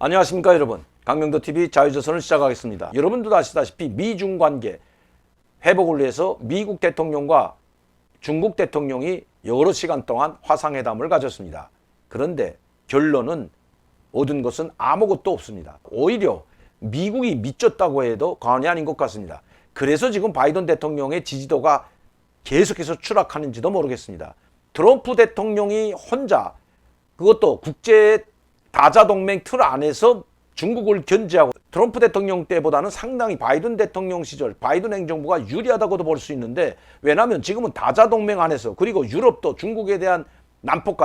안녕하십니까 여러분. 강명도TV 자유조선을 시작하겠습니다. 여러분도 아시다시피 미중 관계 회복을 위해서 미국 대통령과 중국 대통령이 여러 시간 동안 화상회담을 가졌습니다. 그런데 결론은 얻은 것은 아무것도 없습니다. 오히려 미국이 미쳤다고 해도 과언이 아닌 것 같습니다. 그래서 지금 바이든 대통령의 지지도가 계속해서 추락하는지도 모르겠습니다. 트럼프 대통령이 혼자 그것도 국제 다자동맹 틀 안에서 중국을 견제하고 트럼프 대통령 때보다는 상당히 바이든 대통령 시절 바이든 행정부가 유리하다고도 볼 수 있는데, 왜냐하면 지금은 다자동맹 안에서 그리고 유럽도 중국에 대한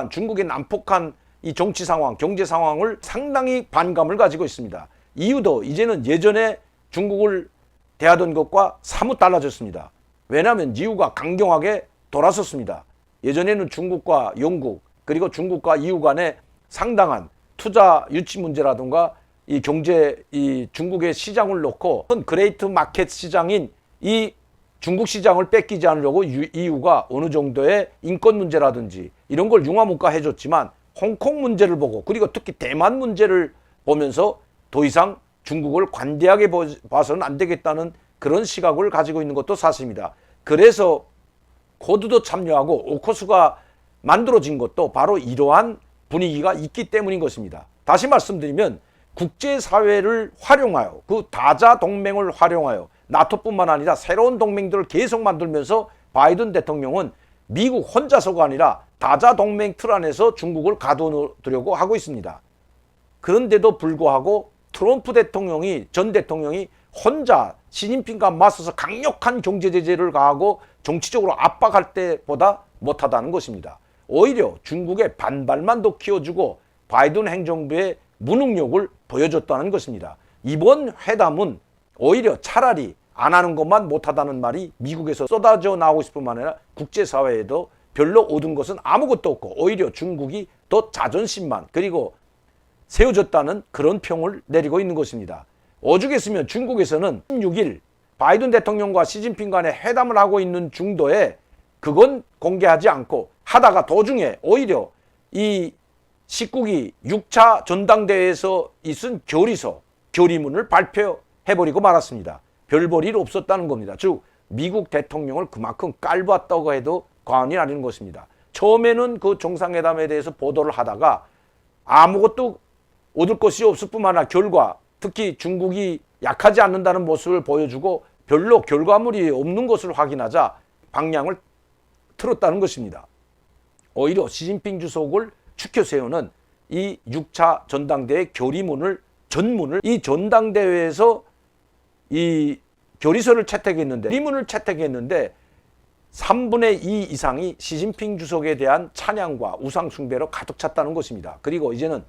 중국의 난폭한 이 정치 상황, 경제 상황을 상당히 반감을 가지고 있습니다. 이유도 이제는 예전에 중국을 대하던 것과 사뭇 달라졌습니다. 왜냐하면 이유가 강경하게 돌아섰습니다. 예전에는 중국과 영국 그리고 중국과 EU 간에 상당한 투자 유치 문제라든가 이 경제 이 중국의 시장을 놓고 그레이트 마켓 시장인 이 중국 시장을 뺏기지 않으려고 EU가 어느 정도의 인권 문제라든지 이런 걸 융화문화 해줬지만, 홍콩 문제를 보고 그리고 특히 대만 문제를 보면서 더 이상 중국을 관대하게 봐서는 안 되겠다는 그런 시각을 가지고 있는 것도 사실입니다. 그래서 코드도 참여하고 오커스가 만들어진 것도 바로 이러한 분위기가 있기 때문인 것입니다. 다시 말씀드리면 국제사회를 활용하여 그 다자동맹을 활용하여 나토뿐만 아니라 새로운 동맹들을 계속 만들면서 바이든 대통령은 미국 혼자서가 아니라 다자동맹 틀 안에서 중국을 가둬두려고 하고 있습니다. 그런데도 불구하고 트럼프 대통령이 전 대통령이 혼자 시진핑과 맞서서 강력한 경제제재를 가하고 정치적으로 압박할 때보다 못하다는 것입니다. 오히려 중국의 반발만 더 키워주고 바이든 행정부의 무능력을 보여줬다는 것입니다. 이번 회담은 오히려 차라리 안 하는 것만 못하다는 말이 미국에서 쏟아져 나오고 싶은 만 아니라 국제사회에도 별로 얻은 것은 아무것도 없고 오히려 중국이 더 자존심만 그리고 세워졌다는 그런 평을 내리고 있는 것입니다. 오죽했으면 중국에서는 16일 바이든 대통령과 시진핑 간에 회담을 하고 있는 중도에 그건 공개하지 않고 하다가 도중에 오히려 이 19기 6차 전당대회에서 있은 결의문을 발표해버리고 말았습니다. 별 볼 일 없었다는 겁니다. 즉 미국 대통령을 그만큼 깔봤다고 해도 과언이 아닌 것입니다. 처음에는 그 정상회담에 대해서 보도를 하다가 아무것도 얻을 것이 없을 뿐만 아니라 결과, 특히 중국이 약하지 않는다는 모습을 보여주고 별로 결과물이 없는 것을 확인하자 방향을 틀었다는 것입니다. 오히려 시진핑 주석을 추켜 세우는 이 6차 전당대회 전문을 이 전당대회에서 이 결의서를 채택했는데, 결의문을 채택했는데 3분의 2 이상이 시진핑 주석에 대한 찬양과 우상 숭배로 가득 찼다는 것입니다. 그리고 이제는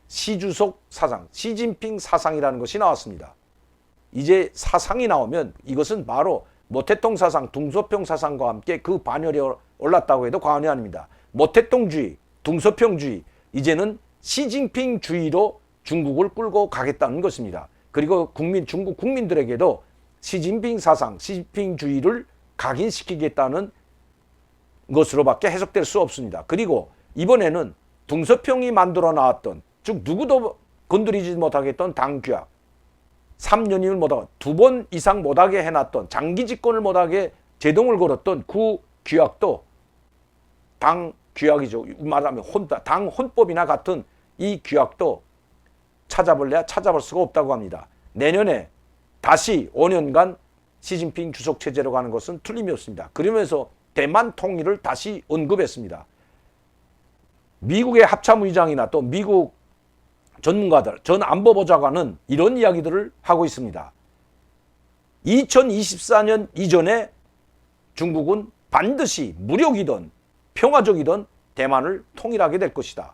시주석 사상, 시진핑 사상이라는 것이 나왔습니다. 이제 사상이 나오면 이것은 바로 모태통 사상, 둥소평 사상과 함께 그 반열에 올랐다고 해도 과언이 아닙니다. 모태통주의, 둥소평주의, 이제는 시진핑주의로 중국을 끌고 가겠다는 것입니다. 그리고 중국 국민들에게도 시진핑 사상, 시진핑주의를 각인시키겠다는 것으로밖에 해석될 수 없습니다. 그리고 이번에는 둥소평이 만들어 나왔던, 즉 누구도 건드리지 못하게 했던 당규약, 3년임을 못하고 2번 이상 못하게 해놨던, 장기 집권을 못하게 제동을 걸었던 그 규약도 당 규약이죠. 말하면 당 혼법이나 같은 이 규약도 찾아볼래야 찾아볼 수가 없다고 합니다. 내년에 다시 5년간 시진핑 주석 체제로 가는 것은 틀림이 없습니다. 그러면서 대만 통일을 다시 언급했습니다. 미국의 합참의장이나 또 미국 전문가들, 전 안보보좌관은 이런 이야기들을 하고 있습니다. 2024년 이전에 중국은 반드시 무력이든 평화적이든 대만을 통일하게 될 것이다.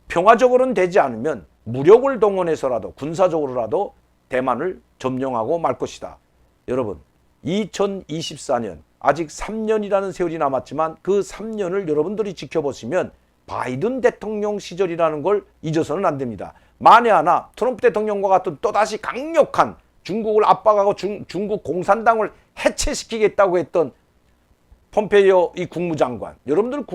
평화적으로는 되지 않으면 무력을 동원해서라도 군사적으로라도 대만을 점령하고 말 것이다. 여러분, 2024년 아직 3년이라는 세월이 남았지만 그 3년을 여러분들이 지켜보시면 바이든 대통령 시절이라는 걸 잊어서는 안 됩니다. 만에 하나 트럼프 대통령과 같은 또다시 강력한 중국을 압박하고 중국 공산당을 해체시키겠다고 했던 폼페이오 이 국무장관, 여러분들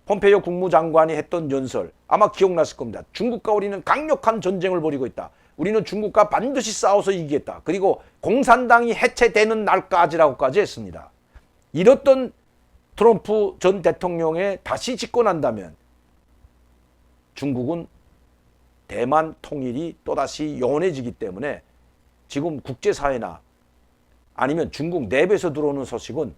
폼페이오 국무장관이 했던 연설 아마 기억났을 겁니다. 중국과 우리는 강력한 전쟁을 벌이고 있다. 우리는 중국과 반드시 싸워서 이기겠다. 그리고 공산당이 해체되는 날까지라고까지 했습니다. 이렇던 트럼프 전 대통령에 다시 집권한다면 중국은 대만 통일이 또다시 영원해지기 때문에 지금 국제사회나 아니면 중국 내부에서 들어오는 소식은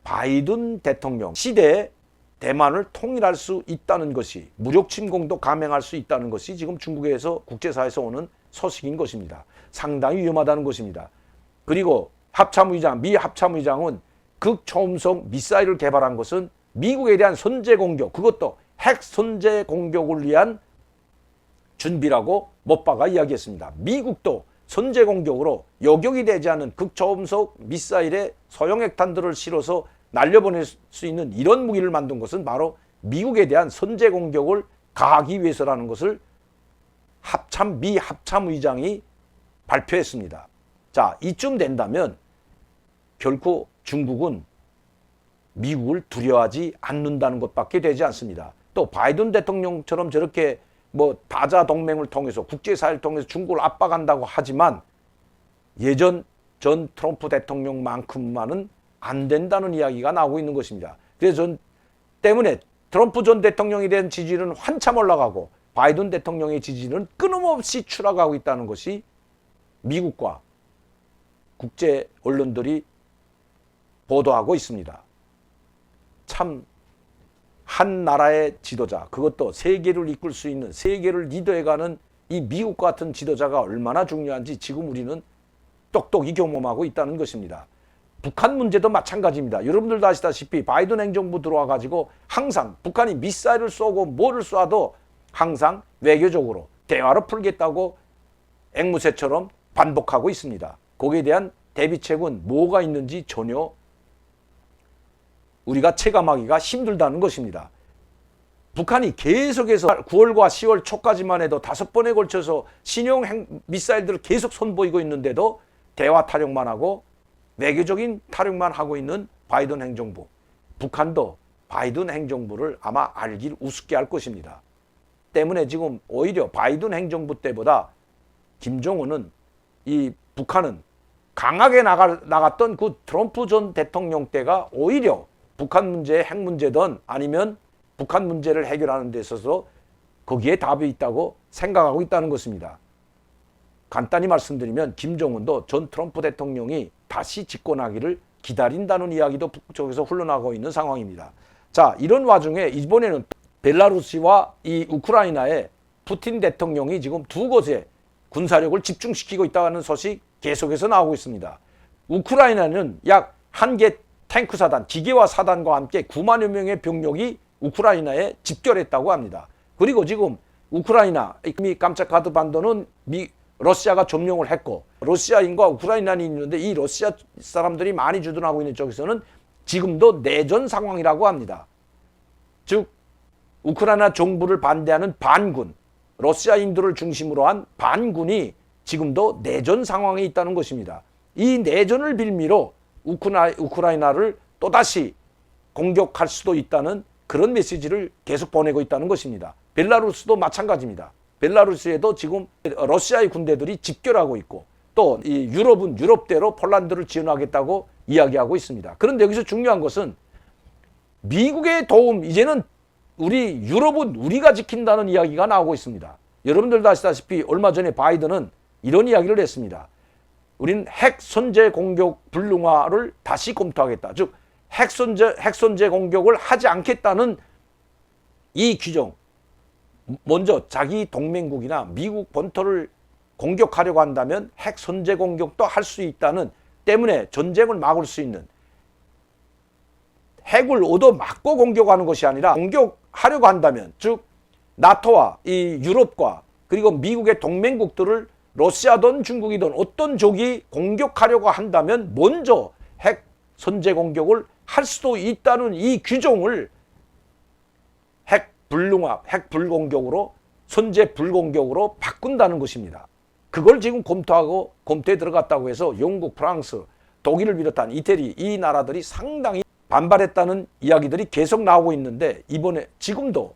바이든 대통령 시대에 대만을 통일할 수 있다는 것이, 무력 침공도 감행할 수 있다는 것이 지금 중국에서 국제사회에서 오는 소식인 것입니다. 상당히 위험하다는 것입니다. 그리고 미 합참의장은 극초음속 미사일을 개발한 것은 미국에 대한 선제 공격, 그것도 핵 선제 공격을 위한 준비라고 못 박아 이야기했습니다. 미국도 선제 공격으로 여격이 되지 않은 극초음속 미사일에 소형 핵탄두를 실어서 날려보낼 수 있는 이런 무기를 만든 것은 바로 미국에 대한 선제 공격을 가하기 위해서라는 것을 미 합참의장이 발표했습니다. 자, 이쯤 된다면 결코 중국은 미국을 두려워하지 않는다는 것밖에 되지 않습니다. 또 바이든 대통령처럼 저렇게 다자 동맹을 통해서 국제사회를 통해서 중국을 압박한다고 하지만 예전 전 트럼프 대통령만큼만은 안 된다는 이야기가 나오고 있는 것입니다. 그래서 때문에 트럼프 전 대통령에 대한 지지율은 한참 올라가고 바이든 대통령의 지지율은 끊임없이 추락하고 있다는 것이 미국과 국제 언론들이 보도하고 있습니다. 참 한 나라의 지도자, 그것도 세계를 이끌 수 있는, 세계를 리더해가는 이 미국 같은 지도자가 얼마나 중요한지 지금 우리는 똑똑히 경험하고 있다는 것입니다. 북한 문제도 마찬가지입니다. 여러분들도 아시다시피 바이든 행정부 들어와가지고 항상 북한이 미사일을 쏘고 뭐를 쏴도 항상 외교적으로 대화로 풀겠다고 앵무새처럼 반복하고 있습니다. 거기에 대한 대비책은 뭐가 있는지 전혀 우리가 체감하기가 힘들다는 것입니다. 북한이 계속해서 9월과 10월 초까지만 해도 5번에 걸쳐서 신형 미사일들을 계속 선보이고 있는데도 대화 타령만 하고 외교적인 타령만 하고 있는 바이든 행정부. 북한도 바이든 행정부를 아마 알길 우습게 할 것입니다. 때문에 지금 오히려 바이든 행정부 때보다 김정은은 이 북한은 강하게 나갔던 그 트럼프 전 대통령 때가 오히려 북한 문제, 핵 문제든 아니면 북한 문제를 해결하는 데 있어서 거기에 답이 있다고 생각하고 있다는 것입니다. 간단히 말씀드리면 김정은도 전 트럼프 대통령이 다시 집권하기를 기다린다는 이야기도 북쪽에서 흘러나오고 있는 상황입니다. 자, 이런 와중에 이번에는 벨라루시와 이 우크라이나의 푸틴 대통령이 지금 두 곳에 군사력을 집중시키고 있다는 소식 계속해서 나오고 있습니다. 우크라이나는 약 한 개 탱크 사단, 기계화 사단과 함께 9만여 명의 병력이 우크라이나에 집결했다고 합니다. 그리고 지금 우크라이나, 이미 깜짝카드 반도는 러시아가 점령을 했고 러시아인과 우크라이나인이 있는데 이 러시아 사람들이 많이 주둔하고 있는 쪽에서는 지금도 내전 상황이라고 합니다. 즉 우크라이나 정부를 반대하는 반군, 러시아인들을 중심으로 한 반군이 지금도 내전 상황에 있다는 것입니다. 이 내전을 빌미로 우크라이나를 또다시 공격할 수도 있다는 그런 메시지를 계속 보내고 있다는 것입니다. 벨라루스도 마찬가지입니다. 벨라루스에도 지금 러시아의 군대들이 집결하고 있고 또 이 유럽은 유럽대로 폴란드를 지원하겠다고 이야기하고 있습니다. 그런데 여기서 중요한 것은 미국의 도움, 이제는 유럽은 우리가 지킨다는 이야기가 나오고 있습니다. 여러분들도 아시다시피 얼마 전에 바이든은 이런 이야기를 했습니다. 우리는 핵 선제 공격 불능화를 다시 검토하겠다. 즉 핵 선제 공격을 하지 않겠다는 이 규정, 먼저 자기 동맹국이나 미국 본토를 공격하려고 한다면 핵 선제 공격도 할 수 있다는, 때문에 전쟁을 막을 수 있는, 핵을 얻어맞고 공격하는 것이 아니라 공격하려고 한다면, 즉 나토와 이 유럽과 그리고 미국의 동맹국들을 러시아든 중국이든 어떤 적이 공격하려고 한다면 먼저 핵 선제 공격을 할 수도 있다는 이 규정을 핵 불능화, 핵 불공격으로, 선제 불공격으로 바꾼다는 것입니다. 그걸 지금 검토에 들어갔다고 해서 영국, 프랑스, 독일을 비롯한 이태리, 이 나라들이 상당히 반발했다는 이야기들이 계속 나오고 있는데 이번에 지금도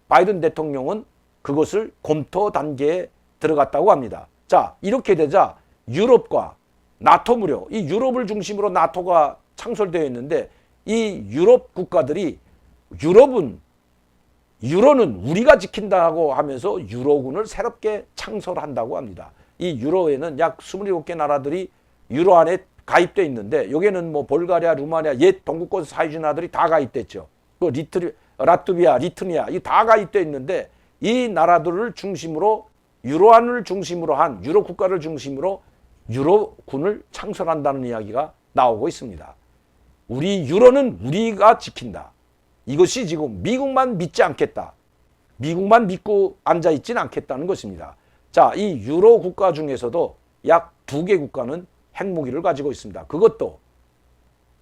바이든 대통령은 그것을 검토 단계에 들어갔다고 합니다. 자, 이렇게 되자 유럽과 나토 무료, 이 유럽을 중심으로 나토가 창설되어 있는데 이 유럽 국가들이 유로는 우리가 지킨다고 하면서 유로군을 새롭게 창설한다고 합니다. 이 유로에는 약 27개 나라들이 유로 안에 가입되어 있는데 여기에는 뭐 볼가리아, 루마니아, 옛 동구권 사회주의 나라들이 다 가입됐죠. 그 라트비아, 리투니아 이 다 가입되어 있는데 이 나라들을 중심으로 유로안을 중심으로 한 유로 국가를 중심으로 유로군을 창설한다는 이야기가 나오고 있습니다. 우리 유로는 우리가 지킨다. 이것이 지금 미국만 믿지 않겠다. 미국만 믿고 앉아있지는 않겠다는 것입니다. 자, 이 유로 국가 중에서도 약 2개 국가는 핵무기를 가지고 있습니다. 그것도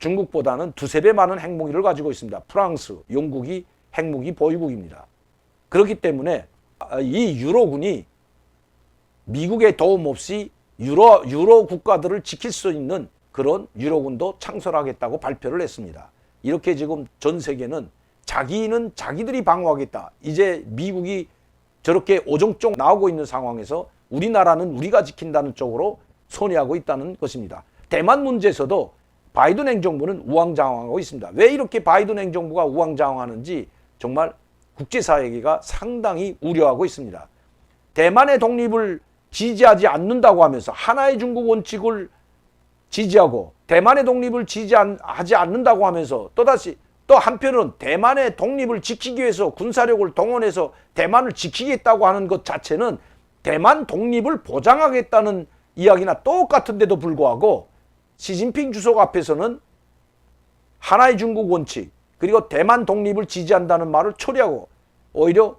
중국보다는 2~3배 많은 핵무기를 가지고 있습니다. 프랑스, 영국이 핵무기 보유국입니다. 그렇기 때문에 이 유로군이 미국의 도움 없이 유로 국가들을 지킬 수 있는 그런 유로군도 창설하겠다고 발표를 했습니다. 이렇게 지금 전 세계는 자기는 자기들이 방어하겠다. 이제 미국이 저렇게 오종종 나오고 있는 상황에서 우리나라는 우리가 지킨다는 쪽으로 선회하고 있다는 것입니다. 대만 문제에서도 바이든 행정부는 우왕좌왕하고 있습니다. 왜 이렇게 바이든 행정부가 우왕좌왕하는지 정말 국제사회가 상당히 우려하고 있습니다. 대만의 독립을 지지하지 않는다고 하면서 하나의 중국 원칙을 지지하고 대만의 독립을 지지하지 않는다고 하면서 또 한편은 대만의 독립을 지키기 위해서 군사력을 동원해서 대만을 지키겠다고 하는 것 자체는 대만 독립을 보장하겠다는 이야기나 똑같은데도 불구하고 시진핑 주석 앞에서는 하나의 중국 원칙 그리고 대만 독립을 지지한다는 말을 초래하고 오히려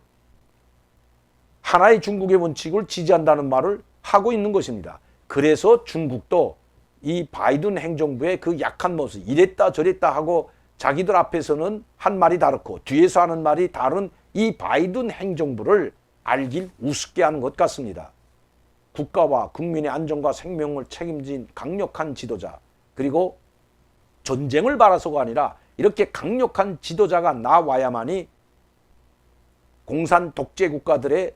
하나의 중국의 원칙을 지지한다는 말을 하고 있는 것입니다. 그래서 중국도 이 바이든 행정부의 그 약한 모습 이랬다 저랬다 하고 자기들 앞에서는 한 말이 다르고 뒤에서 하는 말이 다른 이 바이든 행정부를 알길 우습게 하는 것 같습니다. 국가와 국민의 안전과 생명을 책임진 강력한 지도자 그리고 전쟁을 바라서가 아니라 이렇게 강력한 지도자가 나와야만이 공산 독재 국가들의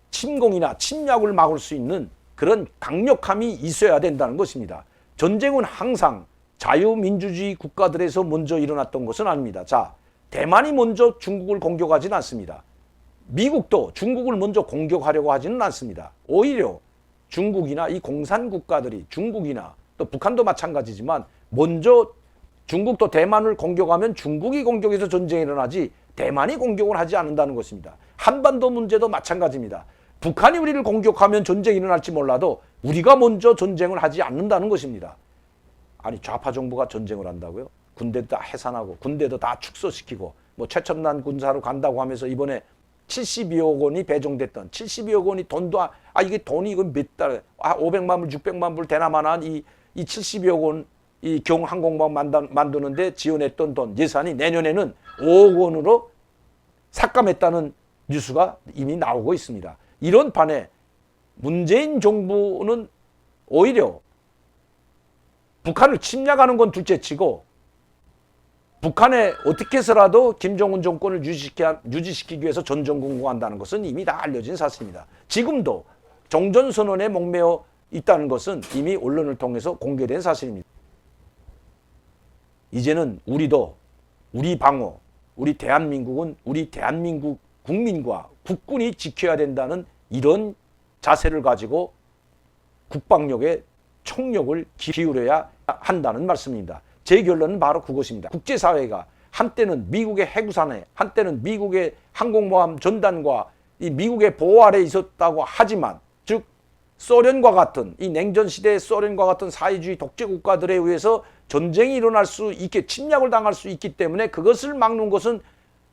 침공이나 침략을 막을 수 있는 그런 강력함이 있어야 된다는 것입니다. 전쟁은 항상 자유민주주의 국가들에서 먼저 일어났던 것은 아닙니다. 자, 대만이 먼저 중국을 공격하지는 않습니다. 미국도 중국을 먼저 공격하려고 하지는 않습니다. 오히려 중국이나 이 공산 국가들이 중국이나 또 북한도 마찬가지지만 먼저 중국도 대만을 공격하면 중국이 공격해서 전쟁이 일어나지 대만이 공격을 하지 않는다는 것입니다. 한반도 문제도 마찬가지입니다. 북한이 우리를 공격하면 전쟁이 일어날지 몰라도 우리가 먼저 전쟁을 하지 않는다는 것입니다. 아니 좌파 정부가 전쟁을 한다고요? 군대도 다 해산하고 군대도 다 축소시키고 뭐 최첨단 군사로 간다고 하면서 이번에 72억 원이 배정됐던 72억 원이 돈도 이게 돈이 이거 몇 달 500만 불 600만 불 되나마난 이 72억 원 이 경항공모함 만드는데 지원했던 돈 예산이 내년에는 5억 원으로 삭감했다는 뉴스가 이미 나오고 있습니다. 이런 판에 문재인 정부는 오히려 북한을 침략하는 건 둘째치고 북한에 어떻게 해서라도 김정은 정권을 유지시키기 위해서 전전긍긍한다는 것은 이미 다 알려진 사실입니다. 지금도 종전선언에 목매어 있다는 것은 이미 언론을 통해서 공개된 사실입니다. 이제는 우리도 우리 방어, 우리 대한민국은 우리 대한민국 국민과 국군이 지켜야 된다는 이런 자세를 가지고 국방력에 총력을 기울여야 한다는 말씀입니다. 제 결론은 바로 그것입니다. 국제사회가 한때는 미국의 해구산에 한때는 미국의 항공모함 전단과 이 미국의 보호 아래 있었다고 하지만 즉 소련과 같은 이 냉전시대의 소련과 같은 사회주의 독재 국가들에 의해서 전쟁이 일어날 수 있게 침략을 당할 수 있기 때문에 그것을 막는 것은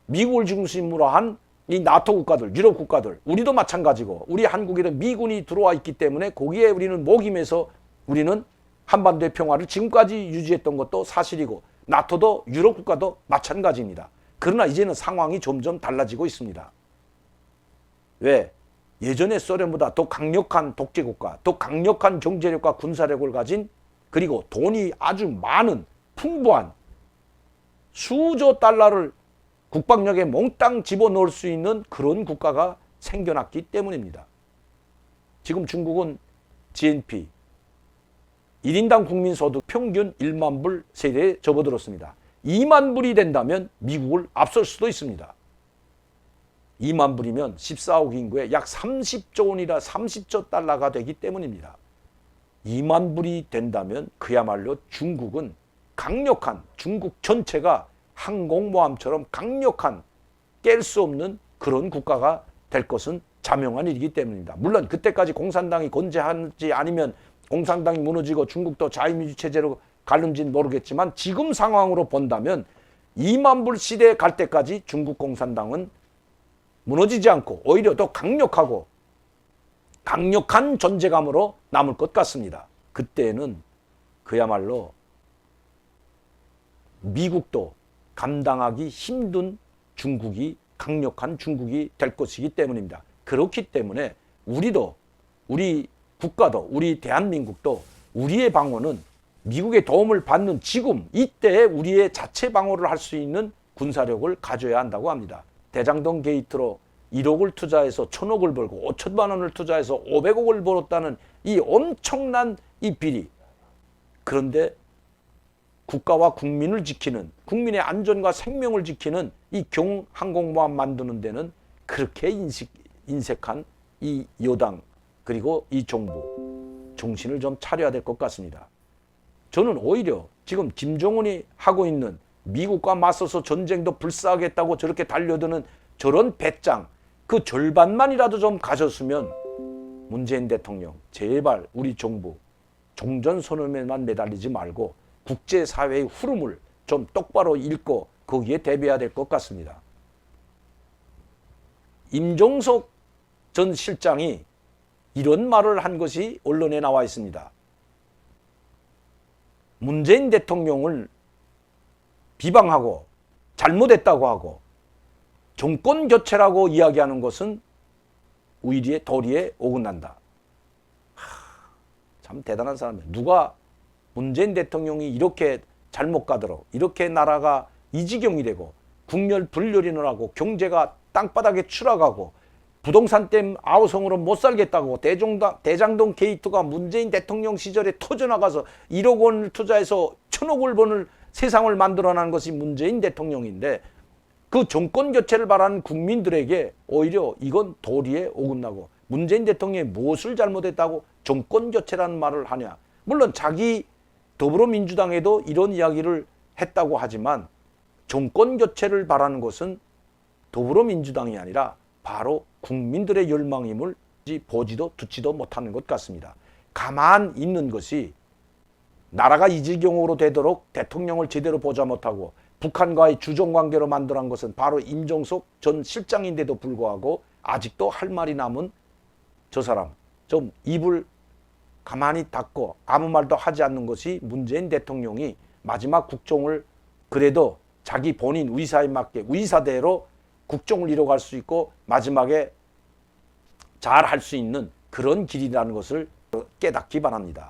미국을 중심으로 한 이 나토 국가들, 유럽 국가들, 우리도 마찬가지고 우리 한국에는 미군이 들어와 있기 때문에 거기에 우리는 목임해서 우리는 한반도의 평화를 지금까지 유지했던 것도 사실이고 나토도 유럽 국가도 마찬가지입니다. 그러나 이제는 상황이 점점 달라지고 있습니다. 왜? 예전에 소련보다 더 강력한 독재국가, 더 강력한 경제력과 군사력을 가진 그리고 돈이 아주 많은 풍부한 수조 달러를 국방력에 몽땅 집어넣을 수 있는 그런 국가가 생겨났기 때문입니다. 지금 중국은 GNP 1인당 국민소득 평균 1만 불 세대에 접어들었습니다. 2만 불이 된다면 미국을 앞설 수도 있습니다. 2만 불이면 14억 인구에 약 30조 원이라 30조 달러가 되기 때문입니다. 2만 불이 된다면 그야말로 중국은 강력한, 중국 전체가 항공모함처럼 강력한, 깰 수 없는 그런 국가가 될 것은 자명한 일이기 때문입니다. 물론 그때까지 공산당이 건재하지 않으면 공산당이 무너지고 중국도 자유민주 체제로 갈는지는 모르겠지만 지금 상황으로 본다면 2만 불 시대에 갈 때까지 중국 공산당은 무너지지 않고 오히려 더 강력하고 강력한 존재감으로 남을 것 같습니다. 그때는 그야말로 미국도 감당하기 힘든 중국이 강력한 중국이 될 것이기 때문입니다. 그렇기 때문에 우리도, 우리 국가도, 우리 대한민국도 우리의 방어는 미국의 도움을 받는 지금 이때에 우리의 자체 방어를 할 수 있는 군사력을 가져야 한다고 합니다. 대장동 게이트로 1억을 투자해서 1,000억을 벌고 5천만 원을 투자해서 500억을 벌었다는 이 엄청난 이 비리. 그런데 국가와 국민을 지키는, 국민의 안전과 생명을 지키는 이 경항공모함 만드는 데는 그렇게 인색한 이 여당 그리고 이 정부 정신을 좀 차려야 될 것 같습니다. 저는 오히려 지금 김정은이 하고 있는 미국과 맞서서 전쟁도 불사하겠다고 저렇게 달려드는 저런 배짱, 그 절반만이라도 좀 가졌으면 문재인 대통령 제발 우리 정부 종전선언에만 매달리지 말고 국제사회의 흐름을 좀 똑바로 읽고 거기에 대비해야 될 것 같습니다. 임종석 전 실장이 이런 말을 한 것이 언론에 나와 있습니다. 문재인 대통령을 비방하고 잘못했다고 하고 정권 교체라고 이야기하는 것은 우리의 도리에 어긋난다. 참 대단한 사람이에요. 누가 문재인 대통령이 이렇게 잘못 가도록 이렇게 나라가 이 지경이 되고 국열 불열이 늘어나고 경제가 땅바닥에 추락하고 부동산 때문에 아우성으로 못 살겠다고 대장동 게이트가 문재인 대통령 시절에 터져나가서 1억 원을 투자해서 1,000억을 버는 세상을 만들어낸 것이 문재인 대통령인데 그 정권 교체를 바라는 국민들에게 오히려 이건 도리에 어긋나고 문재인 대통령이 무엇을 잘못했다고 정권 교체라는 말을 하냐. 물론 자기 더불어민주당에도 이런 이야기를 했다고 하지만 정권 교체를 바라는 것은 더불어민주당이 아니라 바로 국민들의 열망임을 보지도 듣지도 못하는 것 같습니다. 가만 있는 것이 나라가 이 지경으로 되도록 대통령을 제대로 보자 못하고 북한과의 주종관계로 만들어낸 것은 바로 임종석 전 실장인데도 불구하고 아직도 할 말이 남은 저 사람, 좀 입을 가만히 닫고 아무 말도 하지 않는 것이 문재인 대통령이 마지막 국정을 그래도 자기 본인 의사에 맞게 의사대로 국정을 이뤄갈 수 있고 마지막에 잘 할 수 있는 그런 길이라는 것을 깨닫기 바랍니다.